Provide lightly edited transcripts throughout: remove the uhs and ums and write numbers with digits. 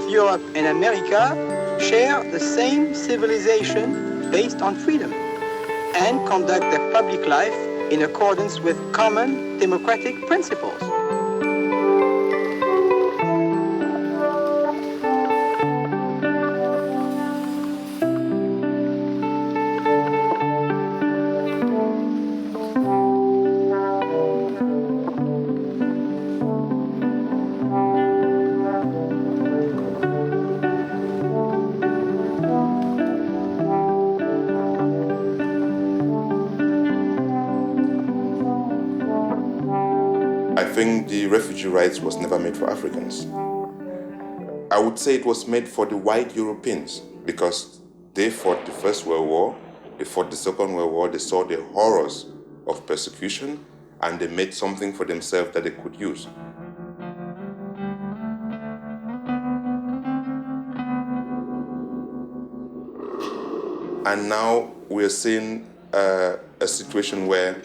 of Europe and America share the same civilization based on freedom and conduct their public life in accordance with common democratic principles. I think the refugee rights was never made for Africans. I would say it was made for the white Europeans because they fought the First World War, they fought the Second World War, they saw the horrors of persecution, and they made something for themselves that they could use. And now we're seeing a situation where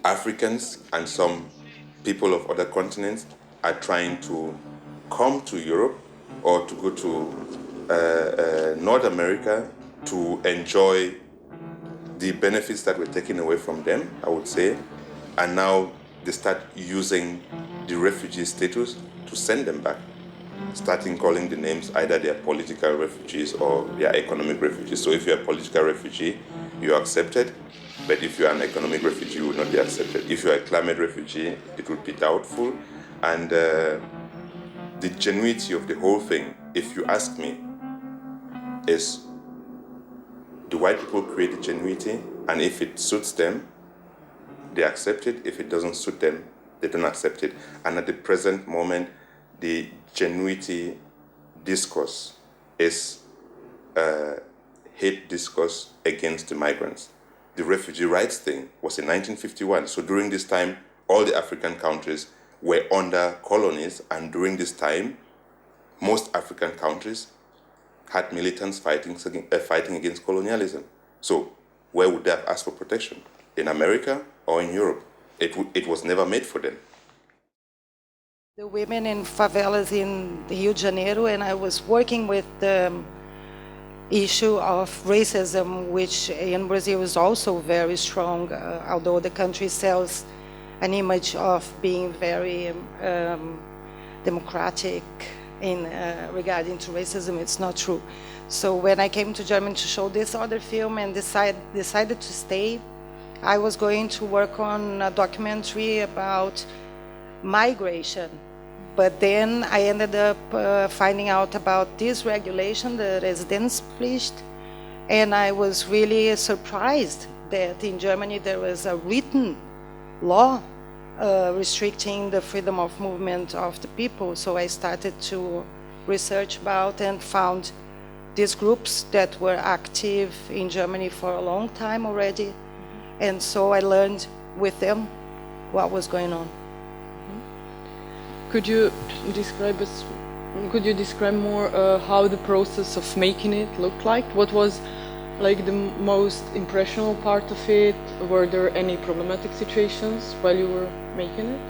Africans and some people of other continents are trying to come to Europe or to go to North America to enjoy the benefits that were taken away from them, I would say. And now they start using the refugee status to send them back, starting calling the names either they are political refugees or they are economic refugees. So if you're a political refugee, you're accepted. But if you're an economic refugee, you will not be accepted. If you're a climate refugee, it would be doubtful. And the genuinity of the whole thing, if you ask me, is the white people create the genuinity, and if it suits them, they accept it. If it doesn't suit them, they don't accept it. And at the present moment, the genuinity discourse is hate discourse against the migrants. The refugee rights thing was in 1951. So during this time, all the African countries were under colonies, and during this time, most African countries had militants fighting against colonialism. So where would they have asked for protection? In America or in Europe? It was never made for them. The women in favelas in Rio de Janeiro, and I was working with the issue of racism, which in Brazil is also very strong, although the country sells an image of being very democratic in regarding to racism. It's not true. So when I came to Germany to show this other film and decided to stay, I was going to work on a documentary about migration. But then I ended up finding out about this regulation, the Residenzpflicht, and I was really surprised that in Germany there was a written law restricting the freedom of movement of the people. So I started to research about and found these groups that were active in Germany for a long time already. And so I learned with them what was going on. Could you describe more how the process of making it looked like? What was like the most impressionable part of it? Were there any problematic situations while you were making it?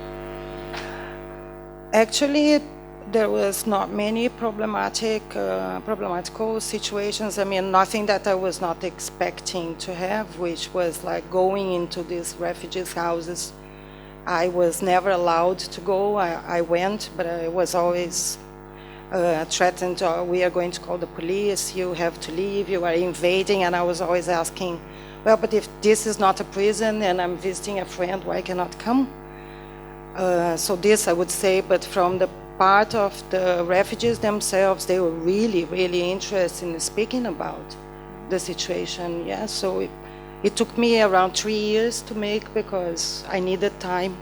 Actually, there was not many problematical situations. I mean, nothing that I was not expecting to have, which was like going into these refugees' houses. I was never allowed to go. I went, but I was always threatened, we are going to call the police, you have to leave, you are invading. And I was always asking, well, but if this is not a prison and I'm visiting a friend, why cannot I come? So this I would say, but from the part of the refugees themselves, they were really, really interested in speaking about the situation. Yeah, so it took me around 3 years to make because I needed time.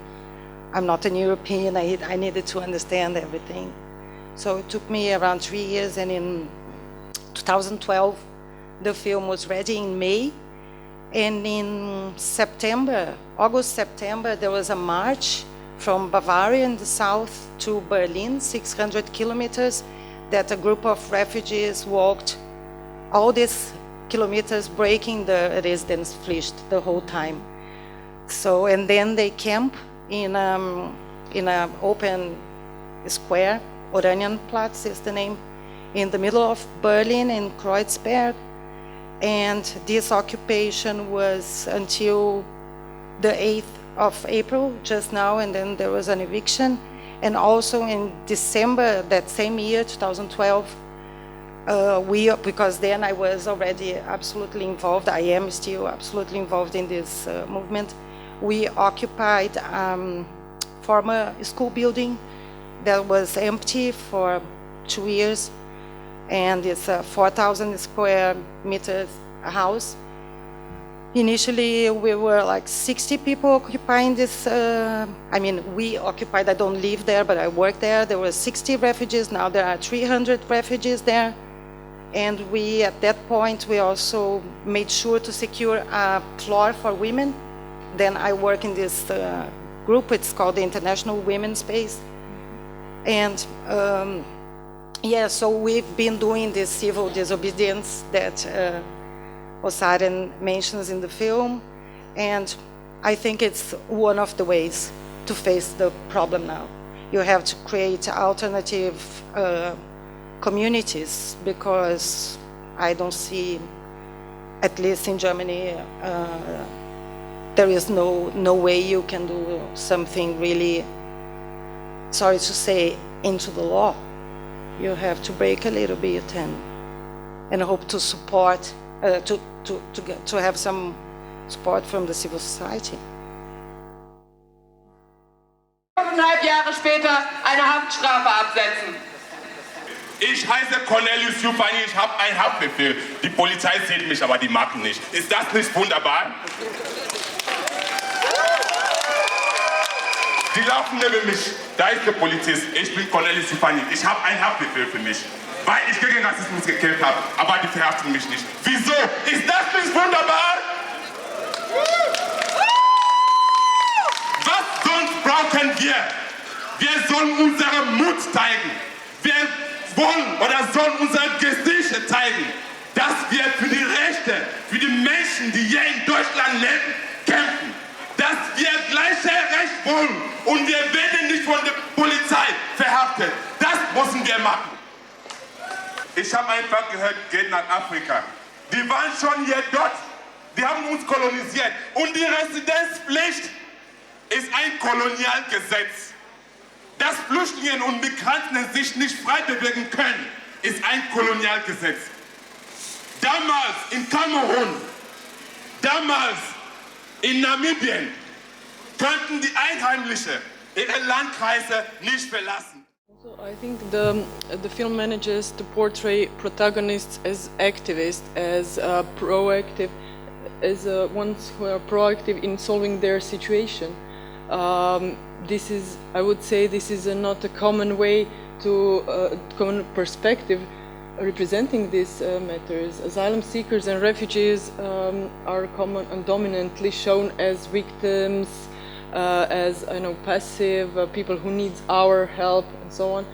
I'm not an European, I needed to understand everything. So it took me around 3 years, and in 2012, the film was ready in May. And in August, September, there was a march from Bavaria in the south to Berlin, 600 kilometers, that a group of refugees walked all these kilometers, breaking the Residenzpflicht the whole time. So, and then they camp in an open square Oranienplatz is the name, in the middle of Berlin, in Kreuzberg. And this occupation was until the 8th of April, just now, and then there was an eviction. And also in December that same year, 2012, because then I was already absolutely involved, I am still absolutely involved in this movement, we occupied former school building that was empty for 2 years, and it's a 4,000 square meters house. Initially, we were like 60 people occupying this, we occupied, I don't live there, but I work there. There were 60 refugees, now there are 300 refugees there. And we, at that point, we also made sure to secure a floor for women. Then I work in this group, it's called the International Women's Space. And so we've been doing this civil disobedience that Osaren mentions in the film, and I think it's one of the ways to face the problem now. You have to create alternative communities, because I don't see, at least in Germany, there is no way you can do something really, sorry to say, into the law. You have to break a little bit and hope to support, to have some support from the civil society. 5,5 Jahre später eine Haftstrafe absetzen. Ich heiße Cornelius Jufani, ich habe einen Haftbefehl. Die Polizei sieht mich, aber die mag nicht. Ist das nicht wunderbar? Die laufen neben mich. Da ist der Polizist. Ich bin Cornelius Jufani. Ich habe einen Haftbefehl für mich. Weil ich gegen Rassismus gekämpft habe, aber die verhaften mich nicht. Wieso? Ist das nicht wunderbar? Was sonst brauchen wir? Wir sollen unseren Mut zeigen. Wir wollen oder sollen unser Gesicht zeigen, dass wir für die Rechte, für die Menschen, die hier in Deutschland leben, kämpfen. Dass wir gleiche Recht wollen und wir werden nicht von der Polizei verhaftet. Das müssen wir machen. Ich habe einfach gehört, geht nach Afrika. Die waren schon hier dort. Die haben uns kolonisiert. Und die Residenzpflicht ist ein Kolonialgesetz. Dass Flüchtlinge und Migranten sich nicht frei bewegen können, ist ein Kolonialgesetz. Damals in Kamerun, damals in Namibien, könnten die Einheimischen ihre Landkreise nicht verlassen. So I think the film manages to portray protagonists as activists, as proactive, as ones who are proactive in solving their situation. This is, I would say, this is not a common way to common perspective representing these matters. Asylum seekers and refugees are common and dominantly shown as victims, as passive people who need our help and so on.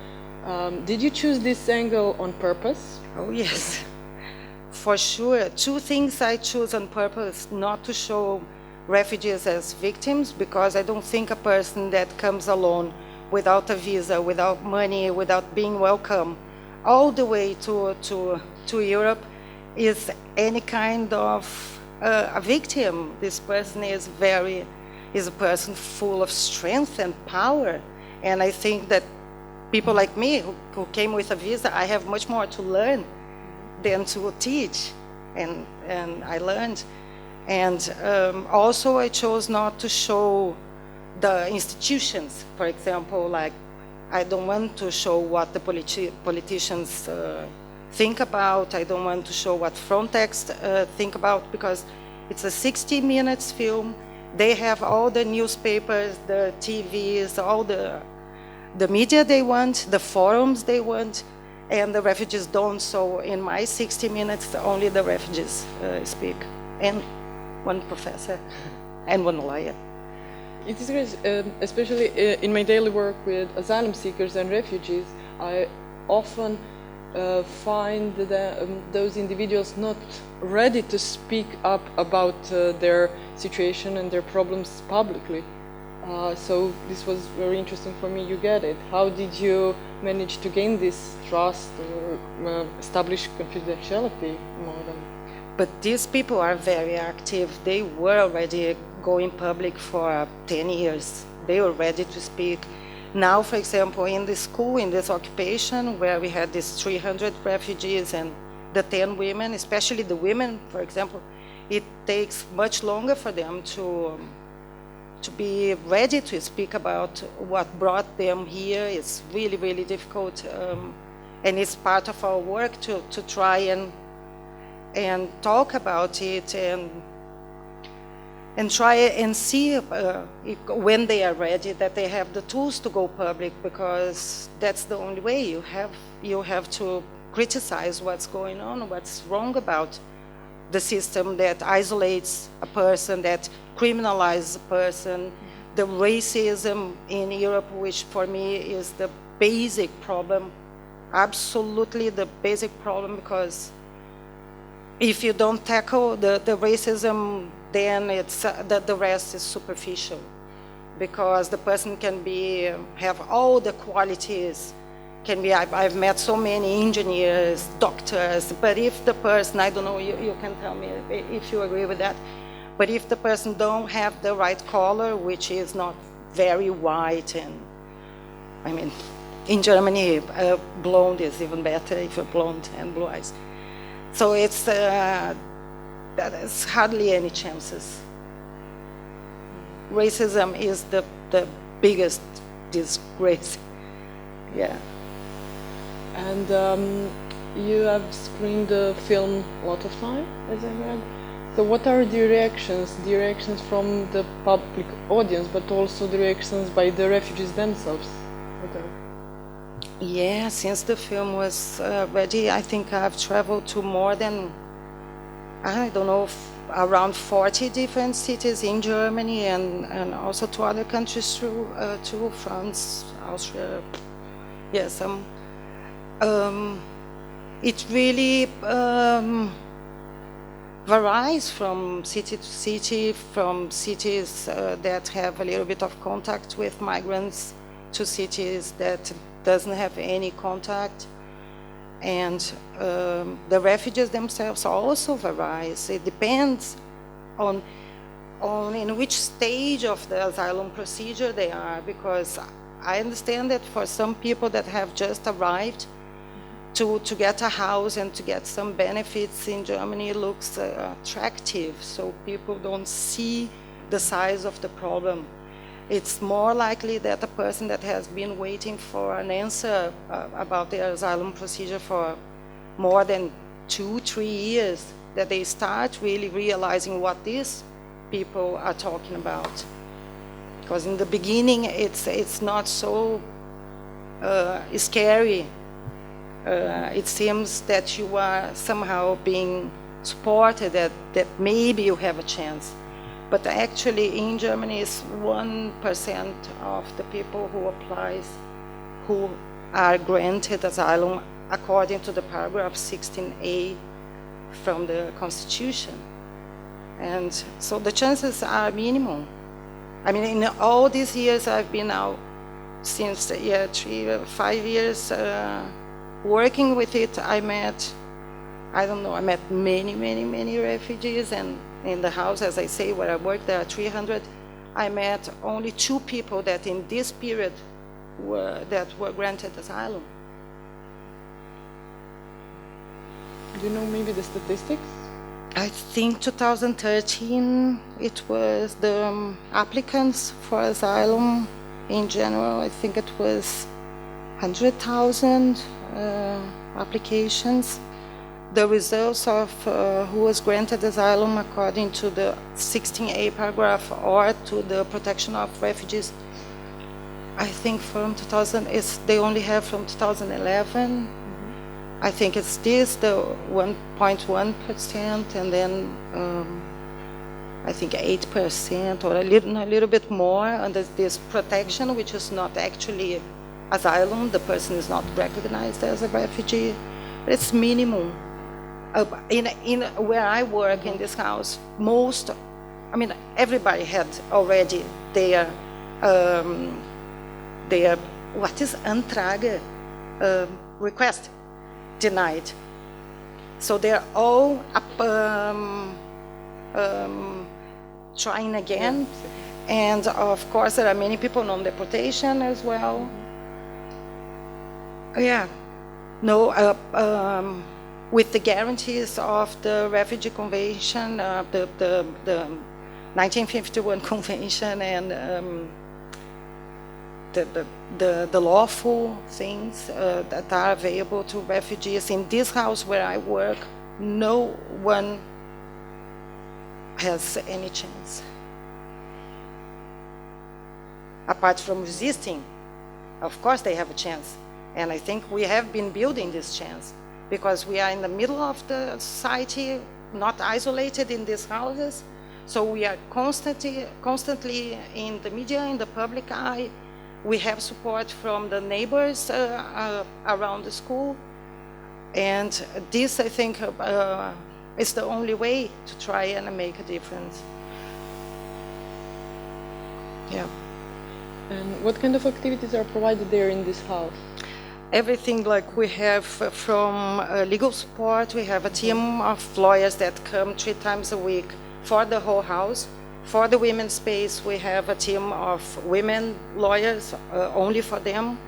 Did you choose this angle on purpose? Oh yes, for sure. Two things I chose on purpose: not to show refugees as victims, because I don't think a person that comes alone, without a visa, without money, without being welcome, all the way to Europe, is any kind of a victim. This person is a person full of strength and power, and I think that people like me who came with a visa, I have much more to learn than to teach, and I learned. And also I chose not to show the institutions, for example, like I don't want to show what the politicians think about. I don't want to show what Frontex think about, because it's a 60 minutes film. They have all the newspapers, the TVs, all the media they want, the forums they want, and the refugees don't. So in my 60 minutes, only the refugees speak, and one professor and one lawyer. It is great, especially in my daily work with asylum seekers and refugees, I often find that those individuals not ready to speak up about their situation and their problems publicly. So this was very interesting for me. You get it. How did you manage to gain this trust or establish confidentiality among them? But these people are very active. They were already going public for 10 years. They were ready to speak. Now, for example, in the school, in this occupation, where we had these 300 refugees and the 10 women, especially the women, for example, it takes much longer for them to be ready to speak about what brought them here. It's really, really difficult. And it's part of our work to try and talk about it and try and see when they are ready, that they have the tools to go public, because that's the only way. You have to criticize what's going on, what's wrong about the system that isolates a person, that criminalizes a person, the racism in Europe, which for me is the basic problem, absolutely the basic problem, because if you don't tackle the racism, then it's the rest is superficial, because the person can have all the qualities. I've met so many engineers, doctors, but if the person, I don't know, you can tell me if you agree with that, but if the person don't have the right color, which is not very white, and I mean, in Germany, blonde is even better if you're blonde and blue eyes. So it's, there's hardly any chances. Racism is the biggest disgrace, yeah. And you have screened the film a lot of time, as I read. So what are the reactions from the public audience, but also the reactions by the refugees themselves? Yeah, since the film was ready, I think I've traveled to more than, I don't know, around 40 different cities in Germany, and also to other countries too, France, Austria, yes. It really varies from city to city, from cities that have a little bit of contact with migrants to cities that doesn't have any contact. And the refugees themselves also varies. It depends on in which stage of the asylum procedure they are, because I understand that for some people that have just arrived, to get a house and to get some benefits in Germany looks attractive, so people don't see the size of the problem. It's more likely that a person that has been waiting for an answer about their asylum procedure for more than 2-3 years, that they start really realizing what these people are talking about. Because in the beginning, it's not so scary. It seems that you are somehow being supported, that maybe you have a chance. But actually in Germany, it's 1% of the people who applies who are granted asylum according to the paragraph 16a from the Constitution. And so the chances are minimal. I mean, in all these years I've been now, since 5 years, working with it, I met many refugees, and in the house, as I say, where I work, there are 300. I met only 2 people that in this period were granted asylum. Do you know maybe the statistics? I think 2013, it was the applicants for asylum in general. I think it was 100,000 applications. The results of who was granted asylum according to the 16a paragraph or to the protection of refugees, I think from 2000, they only have from 2011. I think it's this, the 1.1%, and then I think 8% or a little bit more under this protection, which is not actually asylum. The person is not recognized as a refugee, but it's minimum. In where I work in this house, everybody had already their their, what is Antrage, request denied. So they're all trying again. And of course, there are many people on deportation as well. Yeah, no, with the guarantees of the Refugee Convention, the 1951 Convention, and the lawful things that are available to refugees. In this house where I work, no one has any chance. Apart from resisting, of course they have a chance. And I think we have been building this chance because we are in the middle of the society, not isolated in these houses. So we are constantly in the media, in the public eye. We have support from the neighbors around the school. And this, I think, is the only way to try and make a difference. Yeah. And what kind of activities are provided there in this house? Everything, like we have from legal support, we have a team of lawyers that come 3 times a week for the whole house. For the women's space, we have a team of women lawyers only for them.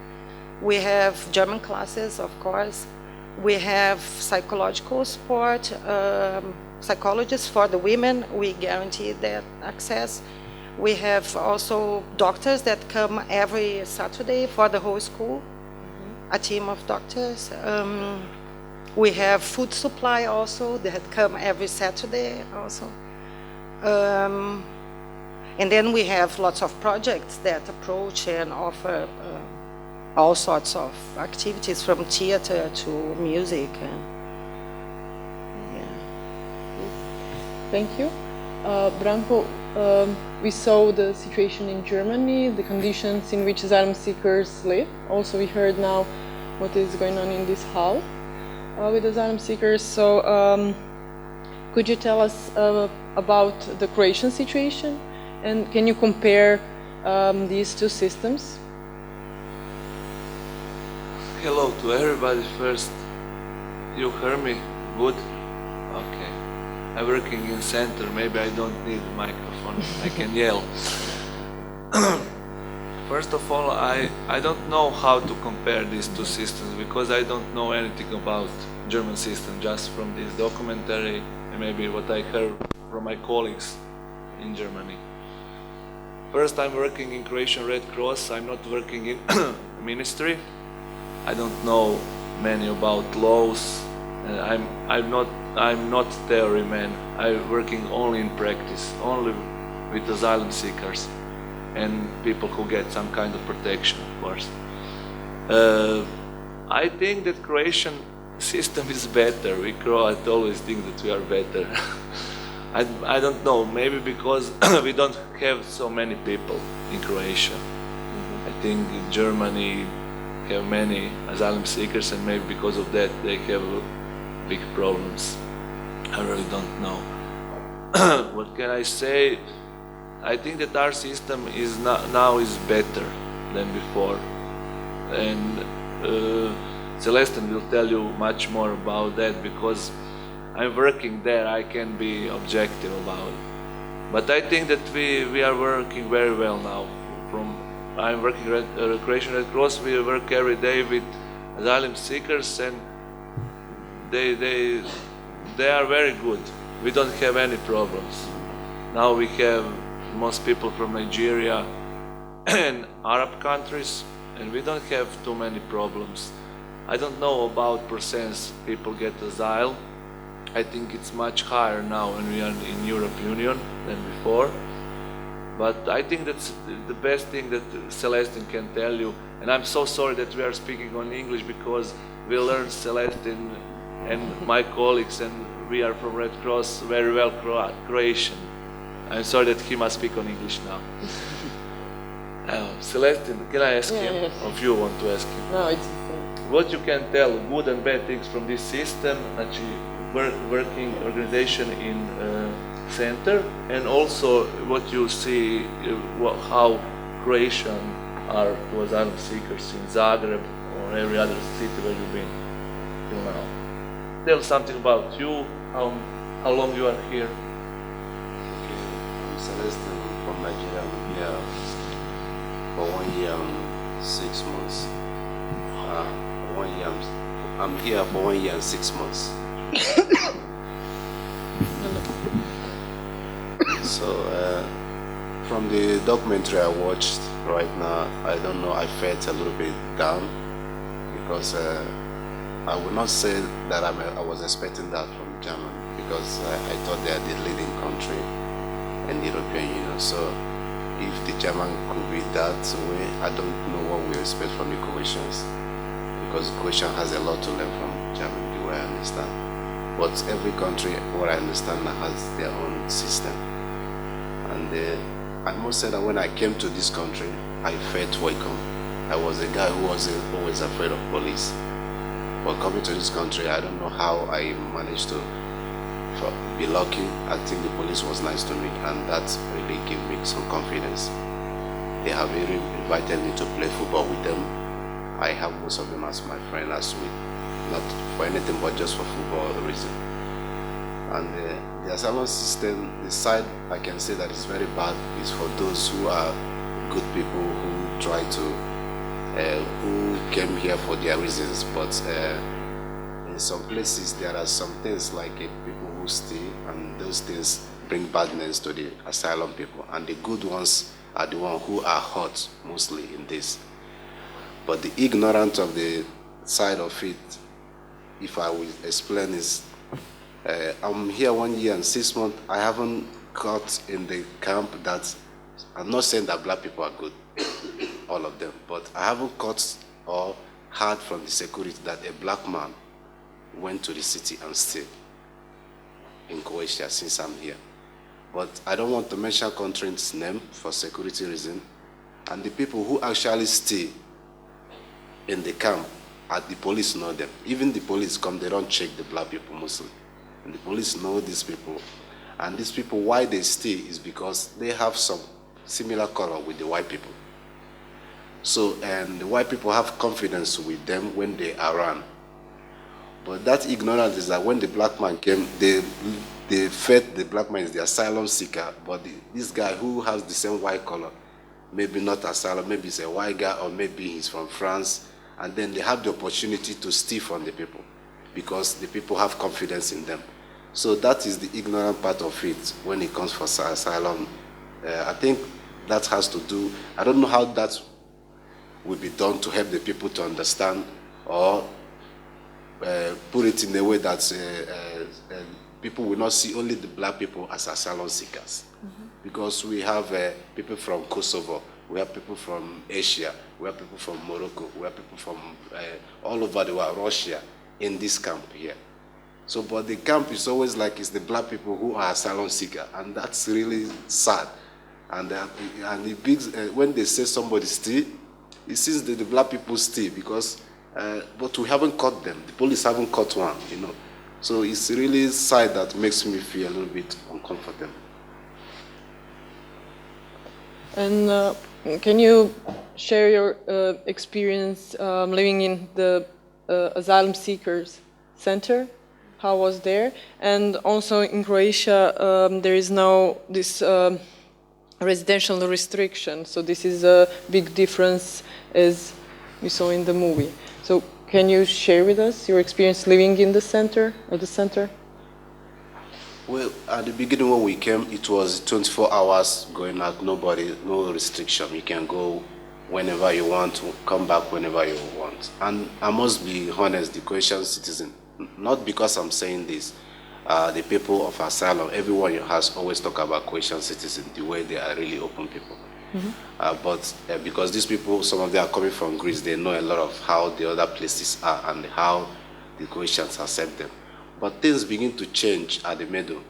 We have German classes, of course. We have psychological support, psychologists for the women. We guarantee that access. We have also doctors that come every Saturday for the whole school, a team of doctors. We have food supply also that come every Saturday also. And then we have lots of projects that approach and offer all sorts of activities from theater to music. And, yeah. Thank you. Branko, we saw the situation in Germany, the conditions in which asylum seekers live. Also, we heard now what is going on in this house with asylum seekers. So, could you tell us about the Croatian situation? And can you compare these two systems? Hello to everybody. First, you hear me good? Okay. I'm working in center. Maybe I don't need a microphone. I can yell. First of all, I don't know how to compare these two systems because I don't know anything about German system, just from this documentary and maybe what I heard from my colleagues in Germany. First, I'm working in Croatian Red Cross. I'm not working in ministry. I don't know many about laws. I'm not theory man. I'm working only in practice, only with asylum seekers and people who get some kind of protection, of course. I think that Croatian system is better. We Croats always think that we are better. I don't know, maybe because we don't have so many people in Croatia. I think in Germany have many asylum seekers and maybe because of that they have big problems. I really don't know. What can I say? I think that our system is now is better than before. And Celestin will tell you much more about that because I'm working there, I can be objective about it. But I think that we are working very well now. I'm working at Croatian Red Cross, we work every day with asylum seekers and they are very good. We don't have any problems. Now we have most people from Nigeria and Arab countries and we don't have too many problems. I don't know about percents people get asylum. I think it's much higher now when we are in European Union than before. But I think that's the best thing that Celestin can tell you. And I'm so sorry that we are speaking on English because we learned Celestin and my colleagues and we are from Red Cross very well Croatian. I'm sorry that he must speak on English now. Celestin, can I ask him? Yes. Or if you want to ask him? No, it's the same. What you can tell, good and bad things from this system, actually working organization in center, and also what you see, Croatian are to asylum seekers in Zagreb or every other city where you've been till now? Tell something about you, how long you are here. Okay, I'm Celeste from Nigeria. I'm here for 1 year and 6 months. 1 year. I'm here for 1 year and 6 months. So, from the documentary I watched right now, I don't know, I felt a little bit down because I would not say that I was expecting that from Germany because I thought they are the leading country in the European Union. So, if the German could be that way, I don't know what we expect from the Croatians because Croatia has a lot to learn from Germany, the way I understand. But every country, what I understand, has their own system. And I must say that when I came to this country, I felt welcome. I was a guy who was always afraid of police. But coming to this country, I don't know how I managed to be lucky. I think the police was nice to me, and that really gave me some confidence. They have even invited me to play football with them. I have most of them as my friend last week, not for anything but just for football reason. And the asylum system, the side I can say that is very bad is for those who are good people who try to, who came here for their reasons, but in some places there are some things like people who stay, and those things bring badness to the asylum people, and the good ones are the ones who are hurt mostly in this. But the ignorant of the side of it, if I will explain, is I'm here 1 year and 6 months. I haven't caught in the camp that, I'm not saying that black people are good, all of them, but I haven't caught or heard from the security that a black man went to the city and stayed in Croatia since I'm here. But I don't want to mention country's name for security reason. And the people who actually stay in the camp, the police know them. Even the police come, they don't check the black people mostly. And the police know these people. And these people, why they stay is because they have some similar color with the white people. So, and the white people have confidence with them when they are around. But that ignorance is that when the black man came, they felt the black man is the asylum seeker, but this guy who has the same white color, maybe not asylum, maybe he's a white guy, or maybe he's from France, and then they have the opportunity to steal from the people because the people have confidence in them. So that is the ignorant part of it when it comes for asylum. I think that has to do, I don't know how that will be done to help the people to understand or put it in a way that people will not see only the black people as asylum seekers. Mm-hmm. Because we have people from Kosovo, we have people from Asia, we have people from Morocco, we have people from all over the world, Russia, in this camp here. So, but the camp is always like it's the black people who are asylum seekers, and that's really sad. And it bigs, when they say somebody steal, it seems that the black people steal because, but we haven't caught them. The police haven't caught one, you know. So it's really sad that makes me feel a little bit uncomfortable. And can you share your experience living in the asylum seekers center? How was there? And also in Croatia, there is now this residential restriction. So this is a big difference as we saw in the movie. So can you share with us your experience living in the center, or the center? Well, at the beginning when we came, it was 24 hours going out, nobody, no restriction. You can go whenever you want, to come back whenever you want. And I must be honest, the Croatian citizen, not because I'm saying this, the people of asylum, everyone has always talk about Croatian citizens, the way they are really open people. Mm-hmm. But because these people, some of them are coming from Greece, they know a lot of how the other places are and how the Croatians accept them. But things begin to change at the middle.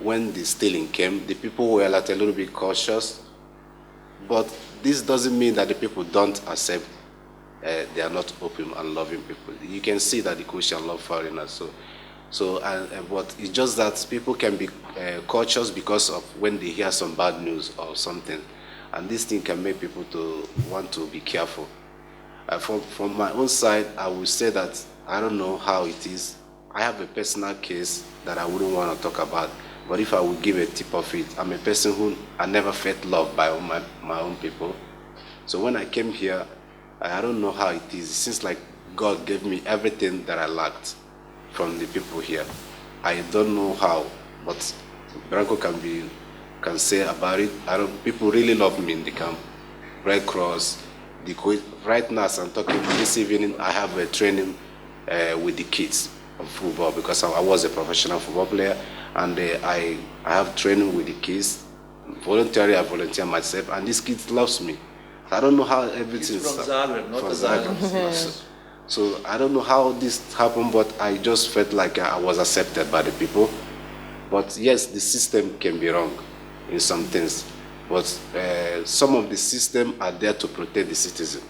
When the stealing came, the people were like a little bit cautious. But this doesn't mean that the people don't accept, they are not open and loving people. You can see that the Croatians love foreigners. But it's just that people can be cautious because of when they hear some bad news or something. and this thing can make people to want to be careful. From my own side, I would say that I don't know how it is. I have a personal case that I wouldn't want to talk about, but if I would give a tip of it, I'm a person who I never felt loved by my own people. So when I came here, I don't know how it is. It seems like God gave me everything that I lacked from the people here. I don't know how, but Branko can say about it. People really love me in the camp. Red Cross, right now as I'm talking this evening, I have a training with the kids of football because I was a professional football player, and I have training with the kids. Voluntarily, I volunteer myself, and these kids loves me. I don't know how everything is from Zagreb, not from Zagreb. So I don't know how this happened, but I just felt like I was accepted by the people. But yes, the system can be wrong in some things, but some of the system are there to protect the citizen.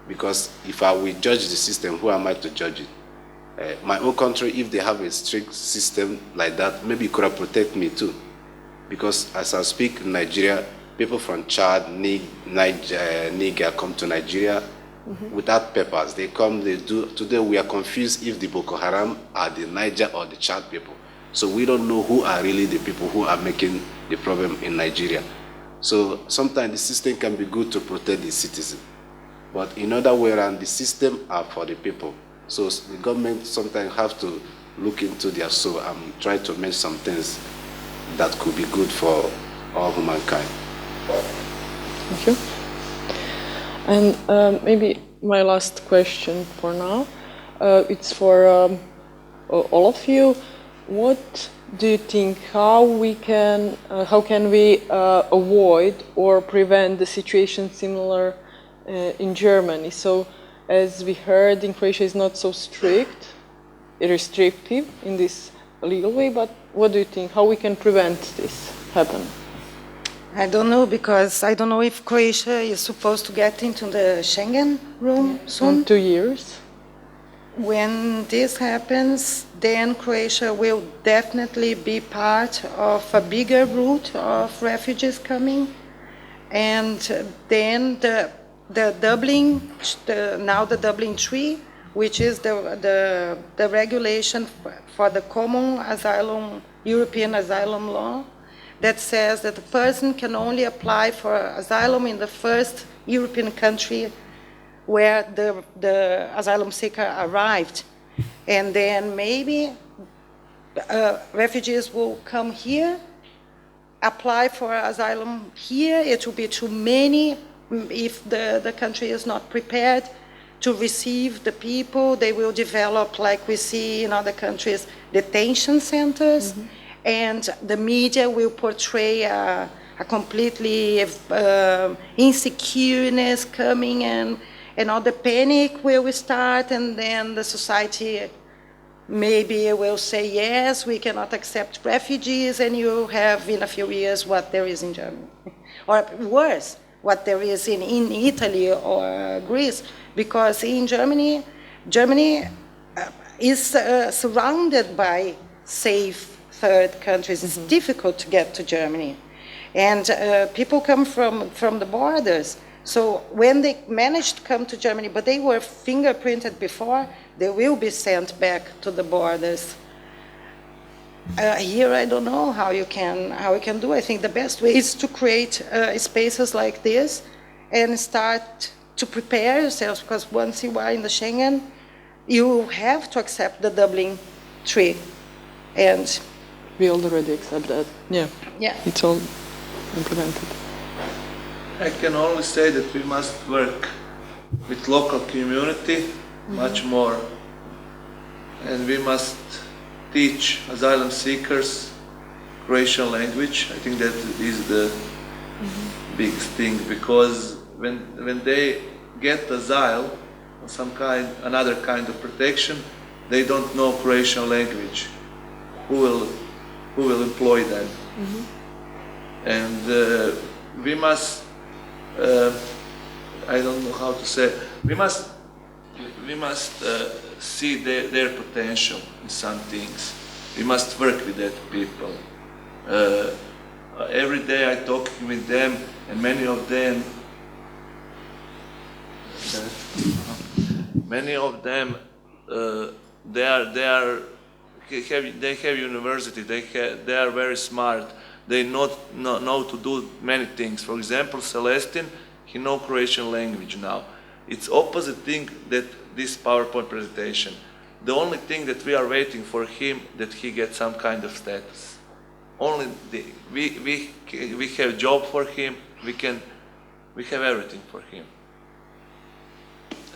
Because if I will judge the system, who am I to judge it? My own country, if they have a strict system like that, maybe it could have protected me too. Because as I speak in Nigeria, people from Chad, Niger come to Nigeria without papers. They come, they do. Today we are confused if the Boko Haram are the Niger or the Chad people. So we don't know who are really the people who are making the problem in Nigeria. So sometimes the system can be good to protect the citizen. But in other way around, the system are for the people. So the government sometimes have to look into their soul and try to make some things that could be good for all humankind. Thank you. And maybe my last question for now, it's for all of you. What do you think? How can we avoid or prevent the situation similar in Germany? So, as we heard, in Croatia is not so strict, restrictive in this legal way. But what do you think? How we can prevent this happen? I don't know, because I don't know if Croatia is supposed to get into the Schengen room soon. In 2 years. When this happens, then Croatia will definitely be part of a bigger route of refugees coming. And then the Dublin, now the Dublin III, which is the regulation for the common asylum, European asylum law, that says that the person can only apply for asylum in the first European country where the asylum seeker arrived. And then maybe refugees will come here, apply for asylum here. It will be too many if the country is not prepared to receive the people. They will develop, like we see in other countries, detention centers. And the media will portray a completely insecureness coming, and all the panic will start, and then the society maybe will say, yes, we cannot accept refugees, and you have in a few years what there is in Germany. Or worse, what there is in Italy or Greece, because in Germany is surrounded by safe third countries. It's difficult to get to Germany. And people come from the borders. So when they manage to come to Germany, but they were fingerprinted before, they will be sent back to the borders. Here, I don't know how we can do. I think the best way is to create spaces like this and start to prepare yourselves, because once you are in the Schengen, you have to accept the Dublin III. And we already accept that. Yeah. It's all implemented. I can only say that we must work with local community much more, and we must teach asylum seekers Croatian language. I think that is the biggest thing, because when they get asylum or another kind of protection, they don't know Croatian language. Who will employ them? And we must, I don't know how to say, we must see their potential in some things. We must work with that people. Every day I talk with them, and many of them they have university. They are very smart. They know to do many things. For example, Celestin, he knows Croatian language now. It's opposite thing that this PowerPoint presentation. The only thing that we are waiting for him that he gets some kind of status. Only we have job for him. We have everything for him.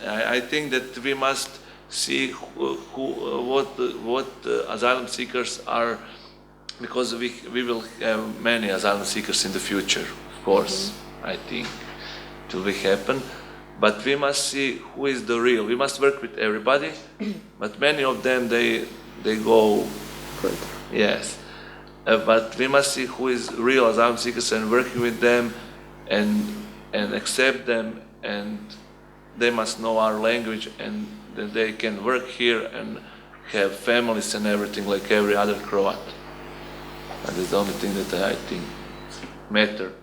I think that we must see what asylum seekers are, because we will have many asylum seekers in the future, of course. I think it will happen. But we must see who is the real. We must work with everybody, but many of them they go. Good. Yes, but we must see who is real asylum seekers and working with them, and accept them, and they must know our language, and that they can work here and have families and everything like every other Croat. And that's the only thing that I think matter.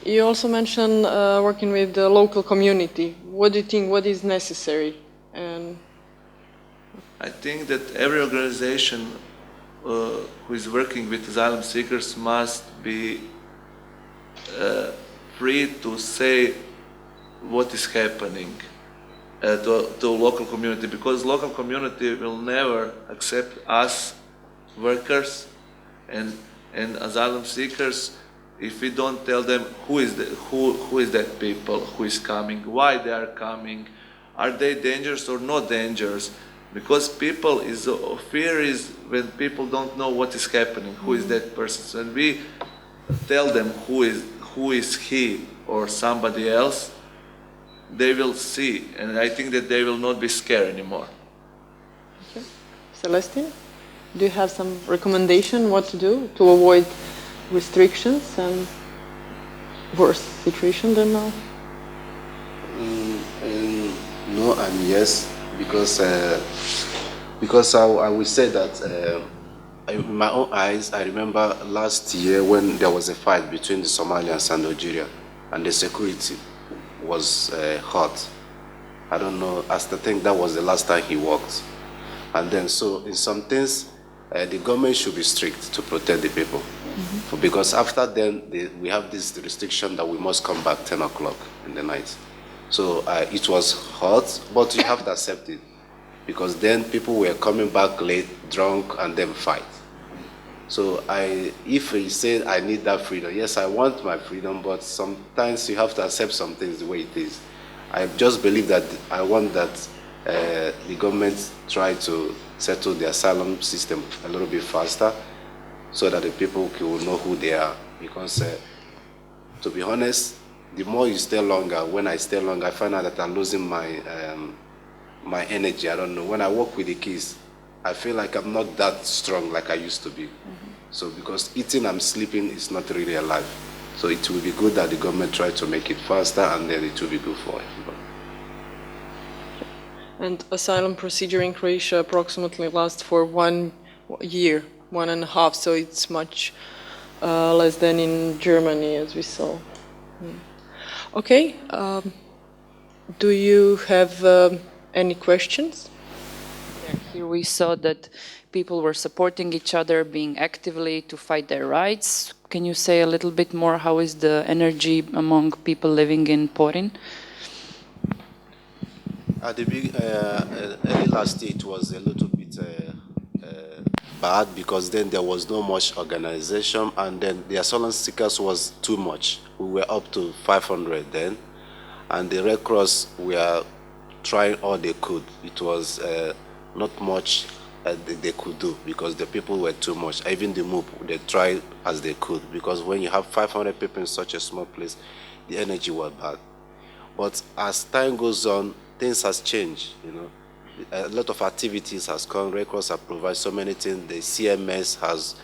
You also mentioned working with the local community. What do you think, what is necessary? And I think that every organization who is working with asylum seekers must be free to say what is happening to local community, because local community will never accept us workers and asylum seekers if we don't tell them who is that people who is coming, why they are coming, are they dangerous or not dangerous? Because fear is when people don't know what is happening, who is that person. When we tell them who is he or somebody else, they will see, and I think that they will not be scared anymore. Okay. Celestin, do you have some recommendation what to do to avoid restrictions and worse situation than now? No and yes, because I would say that in my own eyes, I remember last year when there was a fight between the Somalians and Nigeria, and the security was hot. I don't know, I still think that was the last time he worked. And then, so in some things, the government should be strict to protect the people. Because after then, we have this restriction that we must come back 10 o'clock in the night. So it was hot, but you have to accept it. Because then people were coming back late, drunk, and then fight. So if he said I need that freedom, yes, I want my freedom, but sometimes you have to accept some things the way it is. I just believe that I want that the government try to settle the asylum system a little bit faster, so that the people will know who they are. Because to be honest, the more you stay longer, when I stay longer, I find out that I'm losing my energy. I don't know. When I work with the kids, I feel like I'm not that strong like I used to be. So because eating and sleeping is not really alive. So it will be good that the government try to make it faster, and then it will be good for everybody. And asylum procedure in Croatia approximately lasts for 1 year, 1.5, so it's much less than in Germany, as we saw. Okay, do you have any questions? Here we saw that people were supporting each other, being actively to fight their rights. Can you say a little bit more, how is the energy among people living in Porin? At the early last year, it was a little bit bad, because then there was no much organization, and then the asylum seekers was too much. We were up to 500 then, and the Red Cross were trying all they could. It was not much they could do, because the people were too much. Even the MOOP, they tried as they could, because when you have 500 people in such a small place, the energy was bad. But as time goes on, things has changed, you know. A lot of activities has come. Red Cross have provided so many things. The CMS has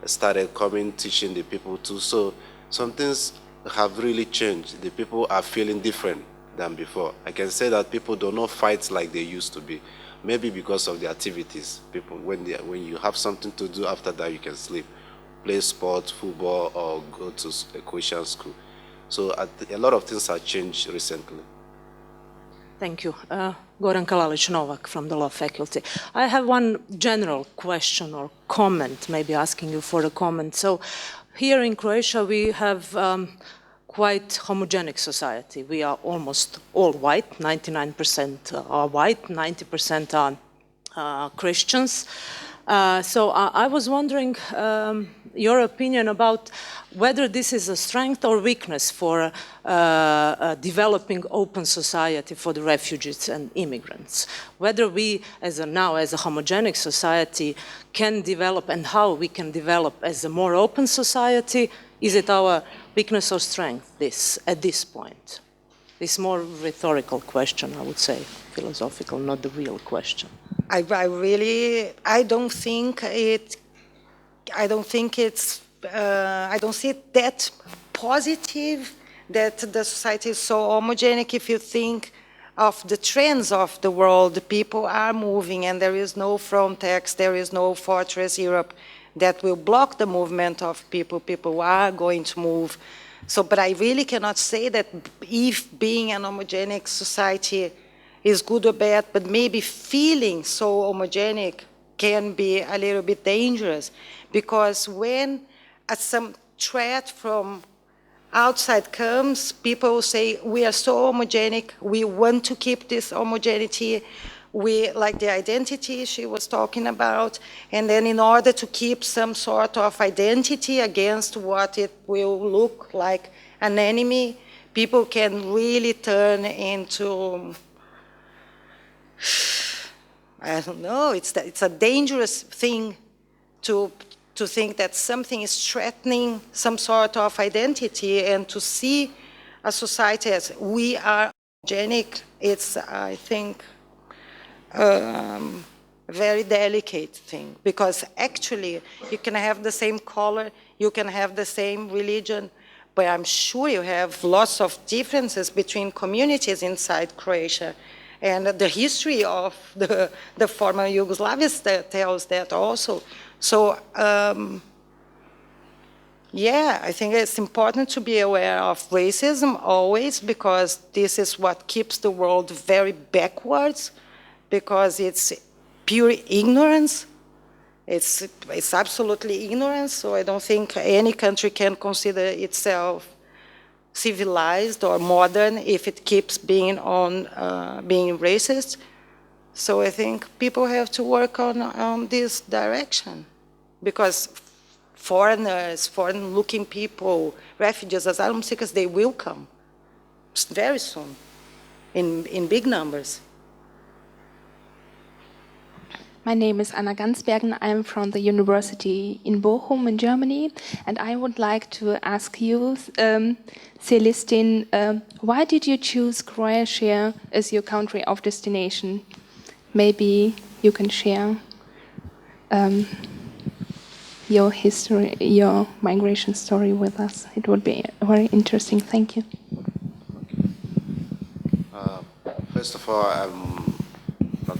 started coming, teaching the people too. So some things have really changed. The people are feeling different than before. I can say that people do not fight like they used to be. Maybe because of the activities. People, when you have something to do, after that you can sleep. play sport, football, or go to a Croatian school. So a lot of things have changed recently. Thank you. Goran Kalalić-Novak from the Law Faculty. I have one general question or comment, maybe asking you for a comment. So here in Croatia we have quite homogenic society. We are almost all white, 99% are white, 90% are Christians. So I was wondering your opinion about whether this is a strength or weakness for a developing open society for the refugees and immigrants. Whether we, now as a homogenic society, can develop, and how we can develop as a more open society. Is it our weakness or strength at this point? This more rhetorical question, I would say, philosophical, not the real question. I don't see it that positive that the society is so homogenic. If you think of the trends of the world, the people are moving, and there is no Frontex, there is no Fortress Europe that will block the movement of people. People are going to move. So, but I really cannot say that if being an homogenic society is good or bad, but maybe feeling so homogenic can be a little bit dangerous, because when some threat from outside comes, people say, we are so homogenic, we want to keep this homogeneity, we like the identity she was talking about, and then in order to keep some sort of identity against what it will look like an enemy, people can really turn into, I don't know, it's a dangerous thing to think that something is threatening some sort of identity, and to see a society as we are homogenic, it's, I think, a very delicate thing, because actually you can have the same color, you can have the same religion, but I'm sure you have lots of differences between communities inside Croatia. And the history of the former Yugoslavia tells that also. So, yeah, I think it's important to be aware of racism always, because this is what keeps the world very backwards, because it's pure ignorance. It's absolutely ignorance, so I don't think any country can consider itself civilized or modern if it keeps being being racist. So I think people have to work on this direction, because foreigners, foreign-looking people, refugees, asylum seekers, they will come very soon in big numbers. My name is Anna Gansbergen. I'm from the University in Bochum in Germany, and I would like to ask you, Celestin, why did you choose Croatia as your country of destination? Maybe you can share your history, your migration story with us. It would be very interesting. Thank you. First of all,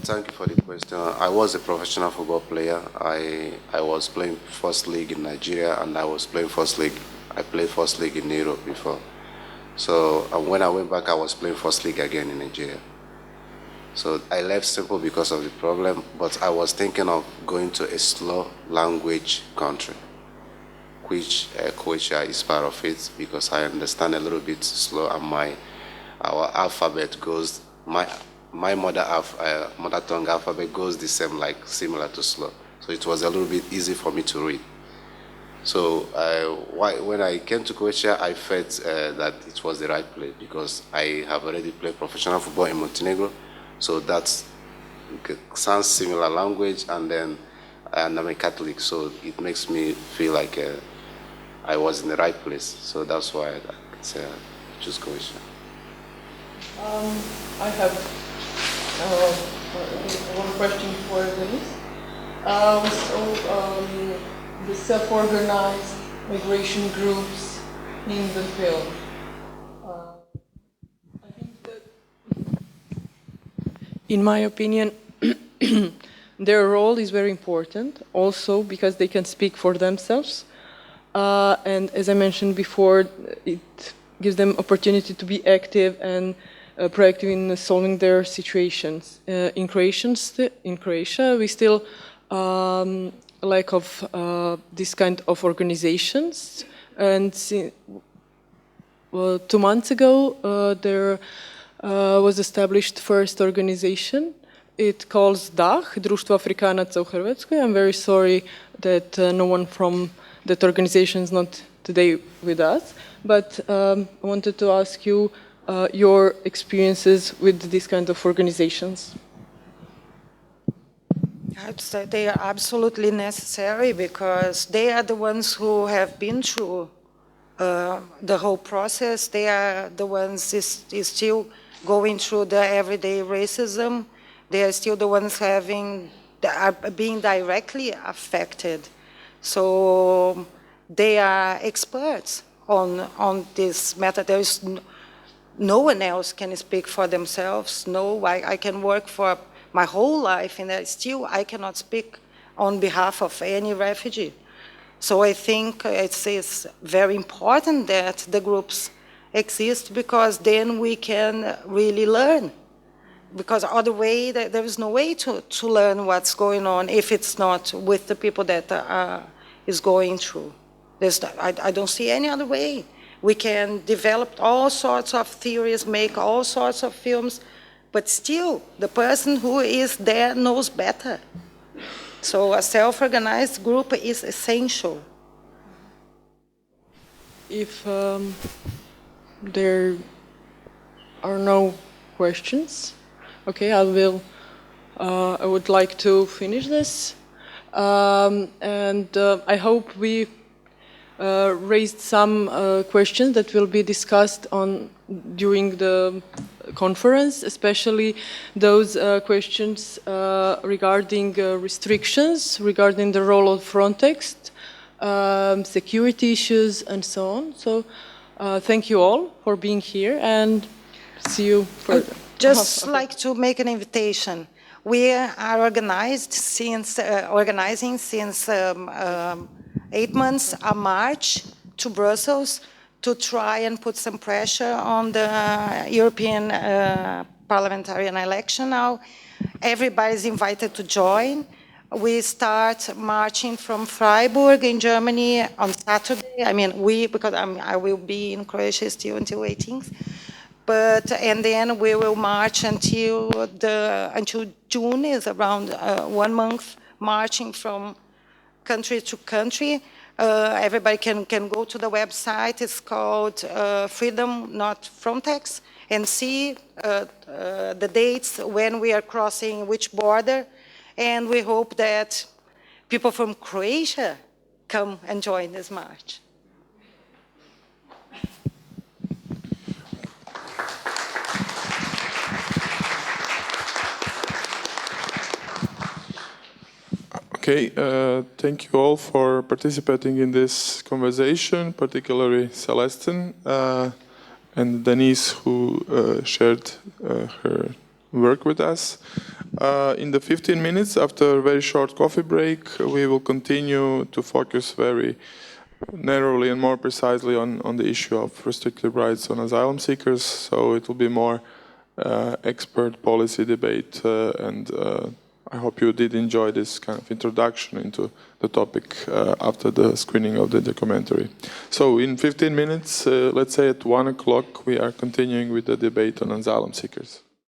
thank you for the question. I was a professional football player. I was playing first league in Nigeria, and I was playing first league. I played first league in Europe before. So when I went back, I was playing first league again in Nigeria. So I left simple because of the problem, but I was thinking of going to a slow language country, which Croatia is part of it, because I understand a little bit slow, and our alphabet goes, my mother tongue alphabet goes the same, like similar to slow. So it was a little bit easy for me to read. So when I came to Croatia, I felt that it was the right place, because I have already played professional football in Montenegro. So that sounds similar language, and I'm a Catholic, so it makes me feel like I was in the right place. So that's why I choose Croatia. I have one question for Denise. The self-organized migration groups in the film. I think that, in my opinion, their role is very important, also because they can speak for themselves, and as I mentioned before, it gives them opportunity to be active and proactive in solving their situations. In Croatia, we still lack of this kind of organizations, and 2 months ago there was established first organization. It calls DAH, Društvo Afrikanaca u Hrvatskoj. I'm very sorry that no one from that organization is not today with us, but I wanted to ask you your experiences with these kind of organizations. I'd say they are absolutely necessary because they are the ones who have been through the whole process. They are the ones is still going through the everyday racism. They are still the ones being directly affected. So they are experts on this matter. There is no one else can speak for themselves. No, I can work for my whole life and still I cannot speak on behalf of any refugee. So I think it's very important that the groups exist because then we can really learn. Because other way, there is no way to learn what's going on if it's not with the people that is going through. I don't see any other way. We can develop all sorts of theories, make all sorts of films, but still, the person who is there knows better. So a self-organized group is essential. If there are no questions, okay, I would like to finish this, and I hope we raised some questions that will be discussed during the conference, especially those questions regarding restrictions, regarding the role of Frontex, security issues, and so on. So thank you all for being here, and see you further. Just like to make an invitation. We are organizing since 8 months a march to Brussels to try and put some pressure on the European parliamentarian election now. Everybody's invited to join. We start marching from Freiburg in Germany on Saturday. I mean, because I will be in Croatia still until 18th. And then we will march until June, is around 1 month marching from country to country. Everybody can go to the website. It's called Freedom Not Frontex, and see the dates when we are crossing which border. And we hope that people from Croatia come and join this march. Okay, thank you all for participating in this conversation, particularly Celestin and Denise, who shared her work with us. In the 15 minutes after a very short coffee break, we will continue to focus very narrowly and more precisely on the issue of restrictive rights on asylum seekers. So it will be more expert policy debate, and I hope you did enjoy this kind of introduction into the topic after the screening of the documentary. So in 15 minutes, let's say at 1 o'clock, we are continuing with the debate on asylum seekers.